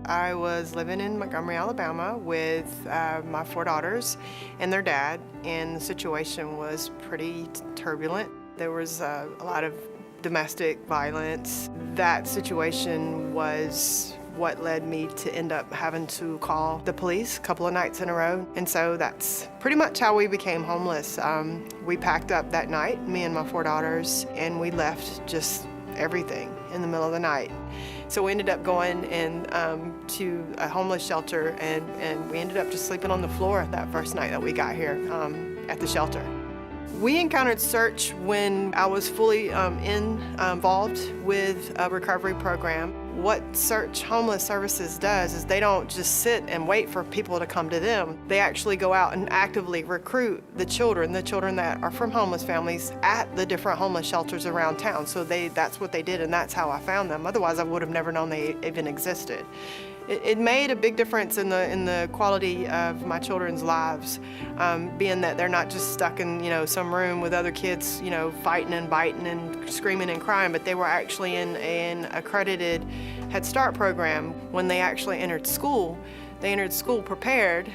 I was living in Montgomery, Alabama with my 4 daughters and their dad, and the situation was pretty turbulent. There was a lot of domestic violence. That situation was what led me to end up having to call the police a couple of nights in a row. And so that's pretty much how we became homeless. We packed up that night, me and my 4 daughters, and we left just everything in the middle of the night. So we ended up going to a homeless shelter, and we ended up just sleeping on the floor that first night that we got here at the shelter. We encountered Search when I was fully involved with a recovery program. What Search Homeless Services does is they don't just sit and wait for people to come to them. They actually go out and actively recruit the children that are from homeless families at the different homeless shelters around town. So that's what they did, and that's how I found them. Otherwise, I would have never known they even existed. It made a big difference in the quality of my children's lives, being that they're not just stuck in some room with other kids fighting and biting and screaming and crying, but they were actually in an accredited Head Start program. When they actually entered school, they entered school prepared.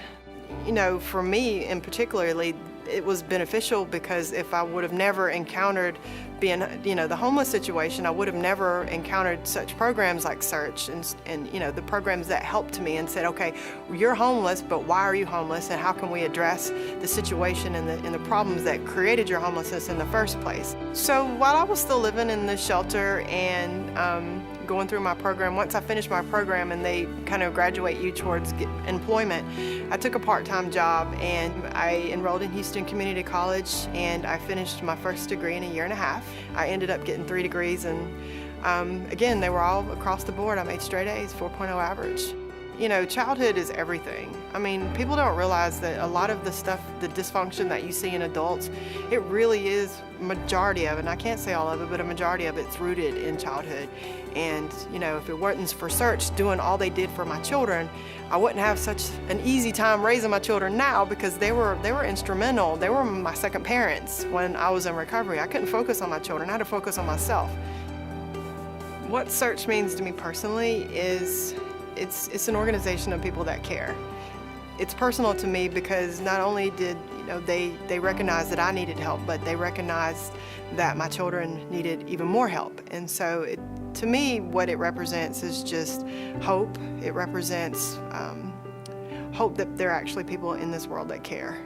For me in particularly, it was beneficial because if I would have never encountered being, the homeless situation, I would have never encountered such programs like Search and the programs that helped me and said, okay, you're homeless, but why are you homeless, and how can we address the situation and the problems that created your homelessness in the first place? So while I was still living in the shelter and going through my program, once I finished my program and they kind of graduate you towards employment, I took a part-time job and I enrolled in Houston Community College, and I finished my first degree in a year and a half. I ended up getting 3 degrees, and again, they were all across the board. I made straight A's, 4.0 average. Childhood is everything. I mean, people don't realize that a lot of the stuff, the dysfunction that you see in adults, it really is, majority of it, and I can't say all of it, but a majority of it's rooted in childhood. And, if it weren't for Search doing all they did for my children, I wouldn't have such an easy time raising my children now, because they were instrumental. They were my second parents when I was in recovery. I couldn't focus on my children. I had to focus on myself. What Search means to me personally is it's an organization of people that care. It's personal to me because not only did they recognize that I needed help, but they recognized that my children needed even more help. And so to me, what it represents is just hope. It represents hope that there are actually people in this world that care.